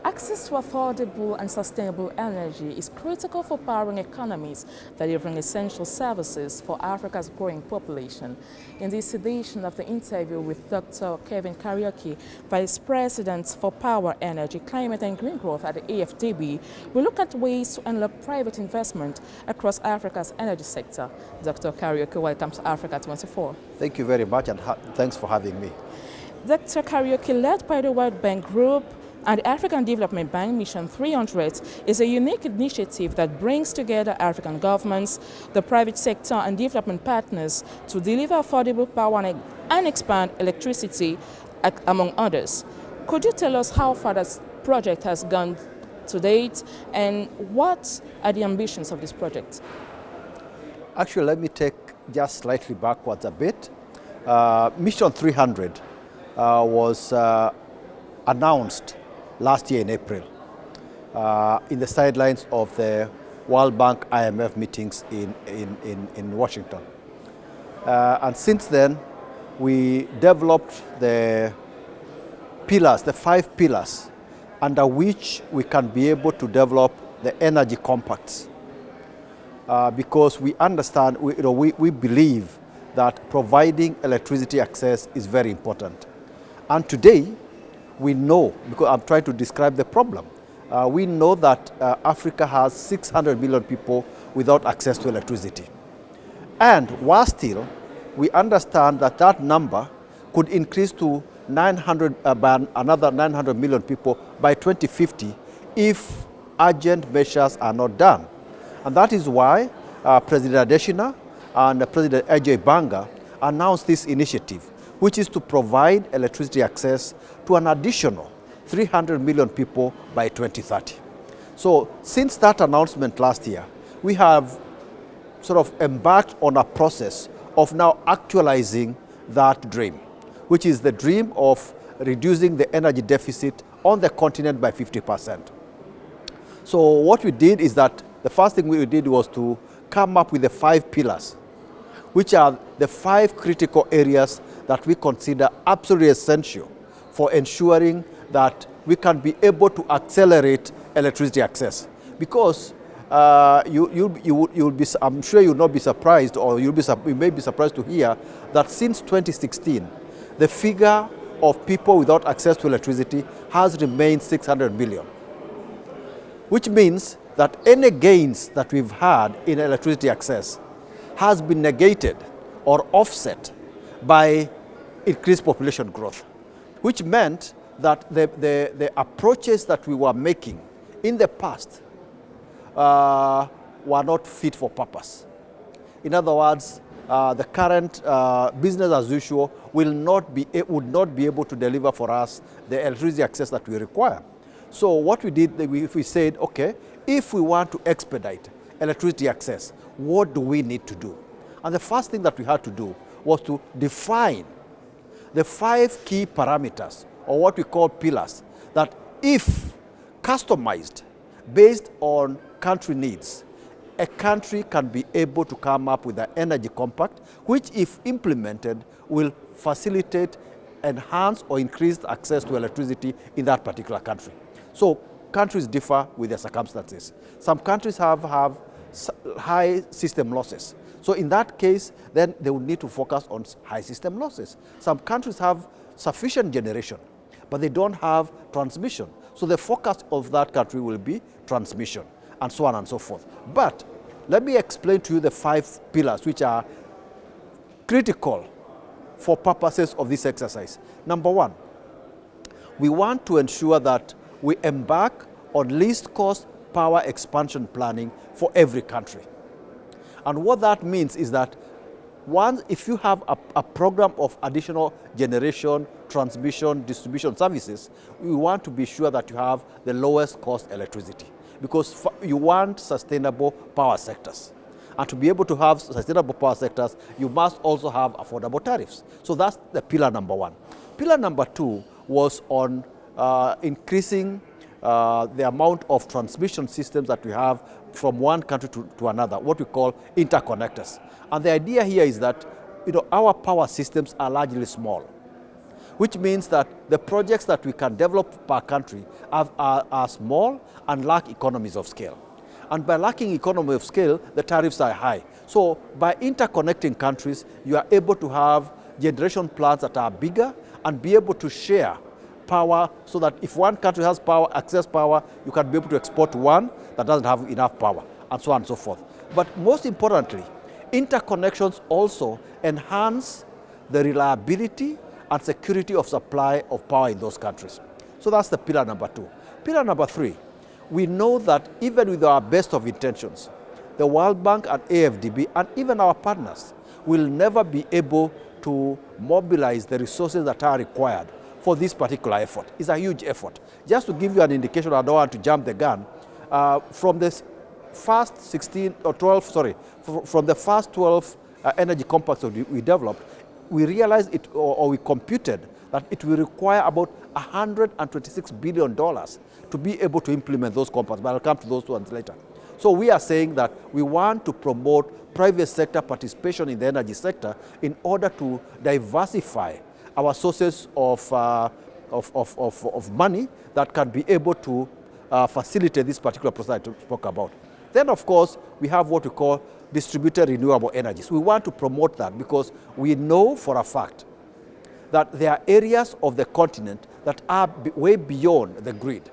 Access to affordable and sustainable energy is critical for powering economies, delivering essential services for Africa's growing population. In this edition of the interview with Dr. Kevin Kariuki, Vice President for Power, Energy, Climate and Green Growth at the AfDB, we look at ways to unlock private investment across Africa's energy sector. Dr. Kariuki, welcome to Africa 24. Thank you very much, and thanks for having me. Dr. Kariuki, led by the World Bank Group and the African Development Bank Mission 300, is a unique initiative that brings together African governments, the private sector and development partners to deliver affordable power and expand electricity, among others. Could you tell us how far this project has gone to date and what are the ambitions of this project? Actually, let me take just slightly backwards a bit. Mission 300 was announced last year in April in the sidelines of the World Bank IMF meetings in Washington. And since then, we developed the pillars, the 5 pillars, under which we can be able to develop the energy compacts. Because we understand, we believe that providing electricity access is very important. And today, we know, because I'm trying to describe the problem, we know that Africa has 600 million people without access to electricity. And while still, we understand that that number could increase to another 900 million people by 2050 if urgent measures are not done. And that is why President Adesina and President Ajay Banga announced this initiative, which is to provide electricity access to an additional 300 million people by 2030. So since that announcement last year, we have sort of embarked on a process of now actualizing that dream, which is the dream of reducing the energy deficit on the continent by 50%. So what we did is that the first thing we did was to come up with the 5 pillars, which are the 5 critical areas that we consider absolutely essential for ensuring that we can be able to accelerate electricity access. Because you'll be, I'm sure you'll not be surprised, or you may be surprised to hear that since 2016, the figure of people without access to electricity has remained 600 million, which means that any gains that we've had in electricity access has been negated or offset by increased population growth, which meant that the approaches that we were making in the past were not fit for purpose. In other words, the current business as usual would not be able to deliver for us the electricity access that we require. So what we did, we said, okay, if we want to expedite electricity access, what do we need to do? And the first thing that we had to do was to define the 5 key parameters, or what we call pillars, that if customized based on country needs, a country can be able to come up with an energy compact, which if implemented will facilitate, enhance or increase access to electricity in that particular country. So countries differ with their circumstances. Some countries have high system losses. So in that case, then they will need to focus on high system losses. Some countries have sufficient generation, but they don't have transmission. So the focus of that country will be transmission, and so on and so forth. But let me explain to you the 5 pillars which are critical for purposes of this exercise. Number 1, we want to ensure that we embark on least cost power expansion planning for every country. And what that means is that if you have a program of additional generation, transmission, distribution services, we want to be sure that you have the lowest cost electricity, because you want sustainable power sectors. And to be able to have sustainable power sectors, you must also have affordable tariffs. So that's the pillar number 1. Pillar number 2 was on increasing the amount of transmission systems that we have from one country to another, what we call interconnectors. And the idea here is that our power systems are largely small. which means that the projects that we can develop per country are small and lack economies of scale. And by lacking economy of scale, the tariffs are high. So by interconnecting countries, you are able to have generation plants that are bigger and be able to share power, so that if one country has power, excess power, you can be able to export to one that doesn't have enough power, and so on and so forth. But most importantly, interconnections also enhance the reliability and security of supply of power in those countries. So that's the pillar number 2. Pillar number 3, we know that even with our best of intentions, the World Bank and AfDB and even our partners will never be able to mobilize the resources that are required for this particular effort. It's a huge effort. Just to give you an indication, I don't want to jump the gun, from this first 12 energy compacts that we developed, we realized it, or we computed that it will require about $126 billion to be able to implement those compacts, but I'll come to those ones later. So we are saying that we want to promote private sector participation in the energy sector in order to diversify our sources of money that can be able to facilitate this particular process I spoke about. Then, of course, we have what we call distributed renewable energies. We want to promote that because we know for a fact that there are areas of the continent that are way beyond the grid.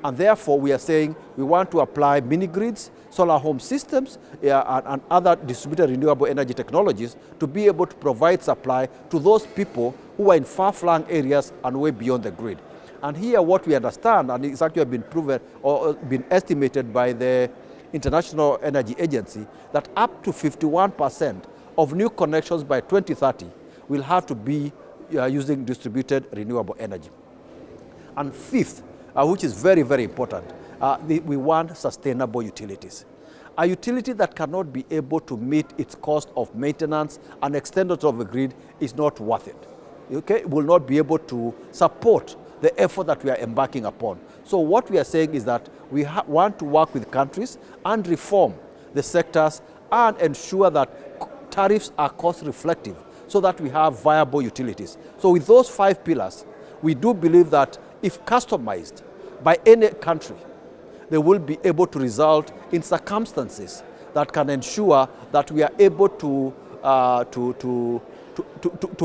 And therefore, we are saying we want to apply mini-grids, solar home systems, and other distributed renewable energy technologies to be able to provide supply to those people who are in far-flung areas and way beyond the grid. And here what we understand, and it's actually been proven or been estimated by the International Energy Agency, that up to 51% of new connections by 2030 will have to be using distributed renewable energy. And fifth, which is very, very important, we want sustainable utilities. A utility that cannot be able to meet its cost of maintenance and extended of the grid is not worth it. Okay? It will not be able to support the effort that we are embarking upon. So what we are saying is that we want to work with countries and reform the sectors and ensure that tariffs are cost reflective so that we have viable utilities. So with those 5 pillars, we do believe that if customized by any country, they will be able to result in circumstances that can ensure that we are able to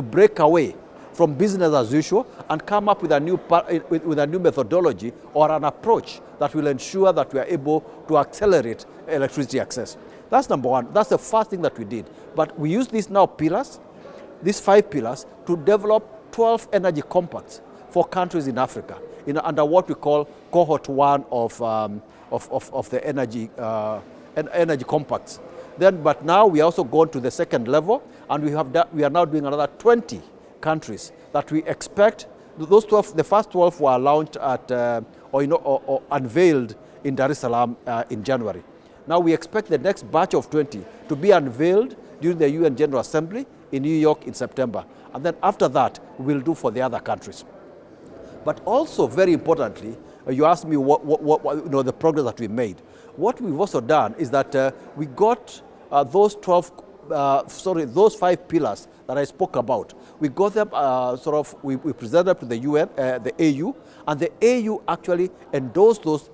break away from business as usual and come up with a new methodology or an approach that will ensure that we are able to accelerate electricity access. That's number 1. That's the first thing that we did. But we use these now pillars, these 5 pillars, to develop 12 energy compacts for countries in Africa, under what we call cohort 1 of the energy compacts. But now we also gone to the second level, and we are now doing another 20 countries that we expect. Those 12, the first 12 were launched at or unveiled in Dar es Salaam in January. Now we expect the next batch of 20 to be unveiled during the UN General Assembly in New York in September, and then after that we'll do for the other countries. But also, very importantly, you asked me what the progress that we made. What we've also done is that we got those 5 pillars that I spoke about. We got them we presented them to the UN, the AU, and the AU actually endorsed those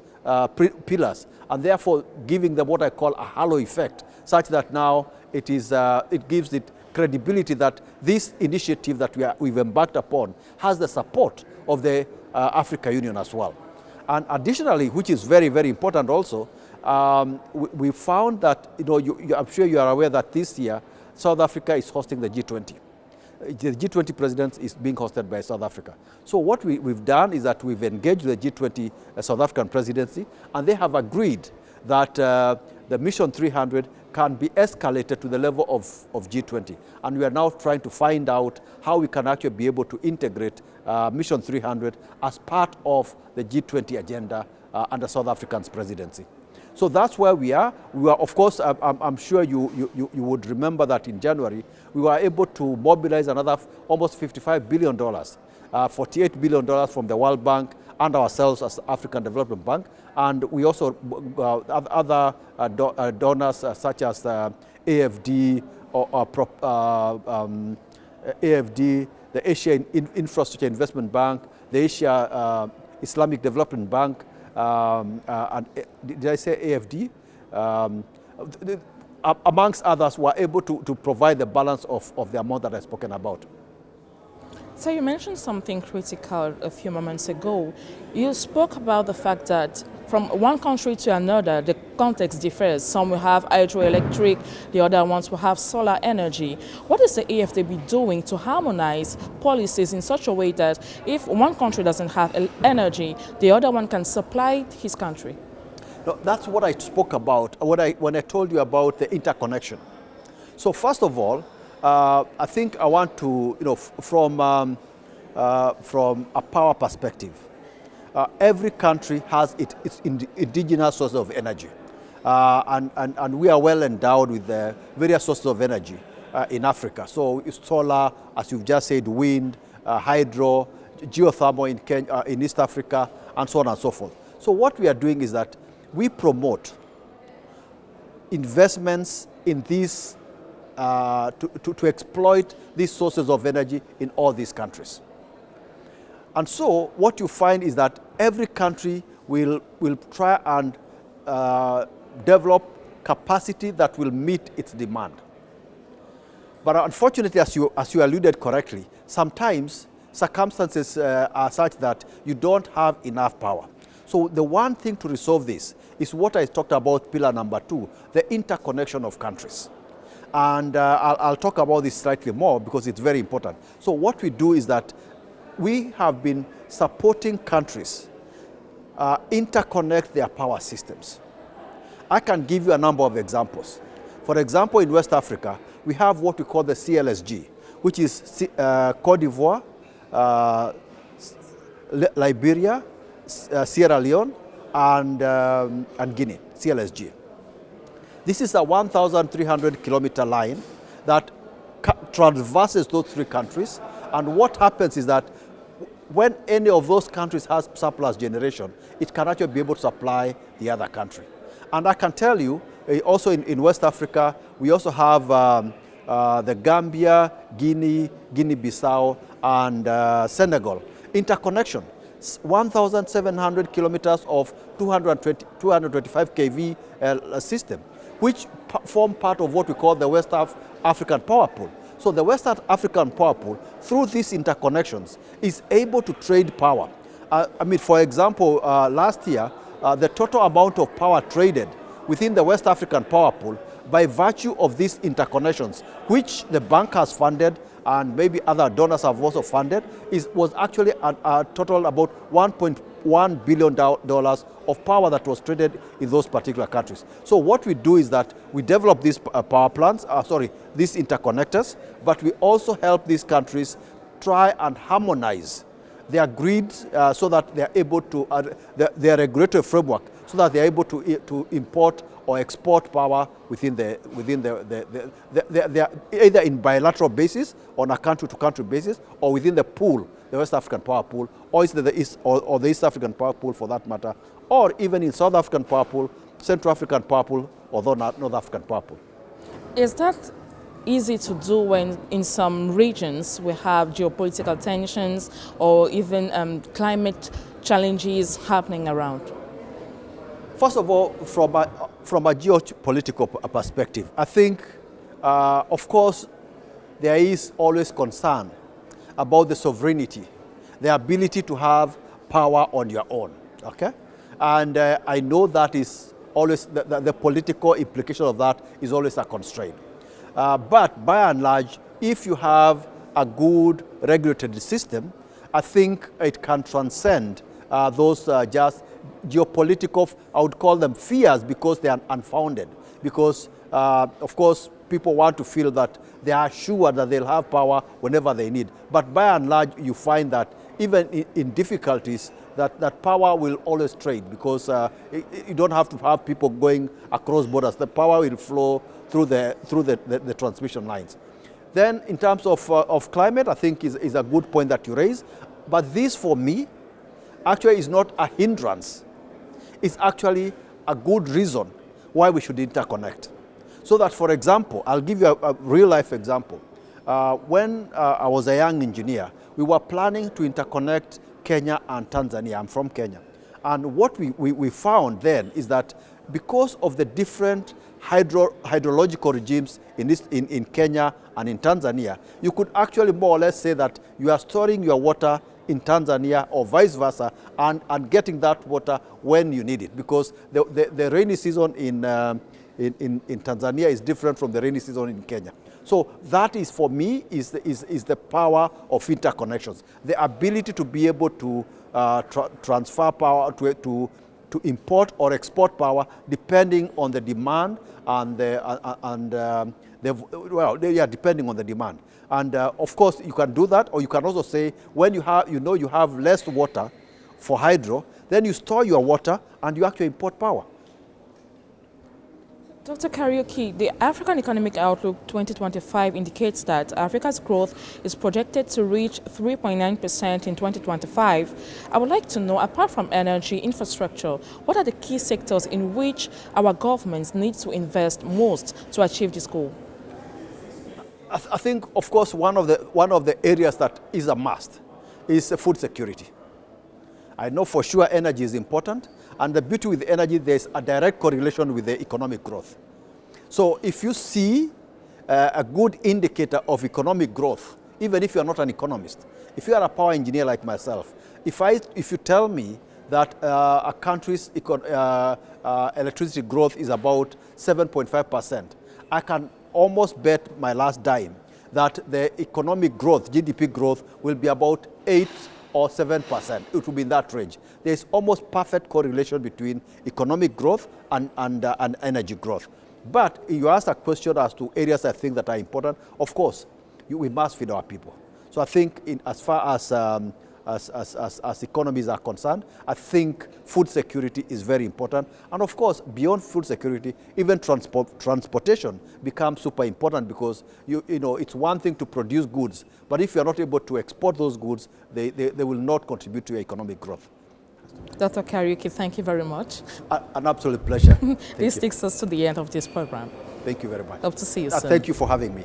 pillars, and therefore giving them what I call a halo effect, such that now it gives it credibility that this initiative that we've embarked upon has the support of the African Union as well. And additionally, which is very, very important also, we found that, I'm sure you are aware that this year South Africa is hosting the G20. The G20 president is being hosted by South Africa. So what we've done is that we've engaged the G20 South African presidency, and they have agreed that the Mission 300 can be escalated to the level of G20. And we are now trying to find out how we can actually be able to integrate Mission 300 as part of the G20 agenda under South Africa's presidency. So that's where we are. We are, of course, I'm sure you would remember that in January, we were able to mobilize another almost $55 billion, $48 billion from the World Bank and ourselves as African Development Bank. And we also, other donors such as AfD, AfD, the Asia Infrastructure Investment Bank, the Asia Islamic Development Bank, and did I say AfD? Amongst others, were able to provide the balance of the amount that I've spoken about. So you mentioned something critical a few moments ago. You spoke about the fact that from one country to another, the context differs. Some will have hydroelectric, the other ones will have solar energy. What is the AfDB doing to harmonize policies in such a way that if one country doesn't have energy, the other one can supply his country? No, that's what I spoke about when I told you about the interconnection. So first of all, I think I want to, from a power perspective, every country has its indigenous source of energy. And we are well endowed with the various sources of energy in Africa. So it's solar, as you've just said, wind, hydro, geothermal in East Africa, and so on and so forth. So what we are doing is that we promote investments in these to exploit these sources of energy in all these countries. And so what you find is that every country will try and develop capacity that will meet its demand. But unfortunately, as you alluded correctly, sometimes circumstances are such that you don't have enough power. So the one thing to resolve this is what I talked about, pillar number 2, the interconnection of countries. And I'll talk about this slightly more because it's very important. So what we do is that we have been supporting countries interconnect their power systems. I can give you a number of examples. For example, in West Africa, we have what we call the CLSG, which is Cote d'Ivoire, Liberia, Sierra Leone, and Guinea, CLSG. This is a 1,300-kilometer line that traverses those 3 countries. And what happens is that when any of those countries has surplus generation, it can actually be able to supply the other country. And I can tell you, also in West Africa, we also have the Gambia, Guinea-Bissau, and Senegal interconnection. 1,700 kilometers of 225 kV system, which form part of what we call the West African Power Pool. So the West African Power Pool, through these interconnections, is able to trade power. For example, last year, the total amount of power traded within the West African Power Pool by virtue of these interconnections, which the bank has funded and maybe other donors have also funded, was actually a total about $1.1 billion of power that was traded in those particular countries. So what we do is that we develop these power plants, these interconnectors, but we also help these countries try and harmonize their grids so that they are able to, their regulatory framework, so that they are able to import or export power within the either in bilateral basis, on a country-to-country basis, or within the pool, the West African Power Pool, or the East African Power Pool for that matter, or even in South African Power Pool, Central African Power Pool, or North African Power Pool. Is that easy to do when in some regions we have geopolitical tensions or even climate challenges happening around? First of all, from a geopolitical perspective, I think, of course, there is always concern about the sovereignty, the ability to have power on your own, okay? And I know that is always, the political implication of that is always a constraint. But by and large, if you have a good regulated system, I think it can transcend those just geopolitical, I would call them fears, because they are unfounded. Because, of course, people want to feel that they are sure that they'll have power whenever they need. But by and large, you find that even in difficulties, that power will always trade, because you don't have to have people going across borders. The power will flow through the transmission lines. Then, in terms of climate, I think is a good point that you raise. But this, for me, actually is not a hindrance. It's actually a good reason why we should interconnect. So that, for example, I'll give you a real-life example. When I was a young engineer, we were planning to interconnect Kenya and Tanzania. I'm from Kenya. And what we found then is that because of the different hydrological regimes in Kenya and in Tanzania, you could actually more or less say that you are storing your water in Tanzania or vice versa and getting that water when you need it, because the rainy season in Tanzania is different from the rainy season in Kenya. So that is, for me, is the power of interconnections, the ability to be able to transfer power, to import or export power depending on the demand depending on the demand. And of course, you can do that, or you can also say when you have less water for hydro, then you store your water and you actually import power. Dr. Kariuki, the African Economic Outlook 2025 indicates that Africa's growth is projected to reach 3.9% in 2025. I would like to know, apart from energy infrastructure, what are the key sectors in which our governments need to invest most to achieve this goal? I think, of course, one of the areas that is a must is food security. I know for sure energy is important, and the beauty with energy, there's a direct correlation with the economic growth. So if you see a good indicator of economic growth, even if you're not an economist, if you are a power engineer like myself, if you tell me that a country's electricity growth is about 7.5%, I can almost bet my last dime that the economic growth, GDP growth, will be about 8 or 7%. It will be in that range. There is almost perfect correlation between economic growth and energy growth. But you asked a question as to areas I think that are important. Of course, we must feed our people. So I think as far as economies are concerned, I think food security is very important. And of course, beyond food security, even transportation becomes super important, because you know it's one thing to produce goods, but if you're not able to export those goods, they will not contribute to your economic growth. Dr. Kariuki, thank you very much. An absolute pleasure. This takes us to the end of this program. Thank you very much. Hope to see you soon. Thank you for having me.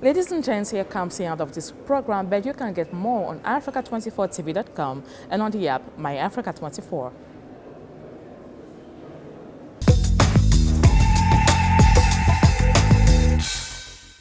Ladies and gents, here comes the end of this program, but you can get more on Africa24tv.com and on the app My Africa 24.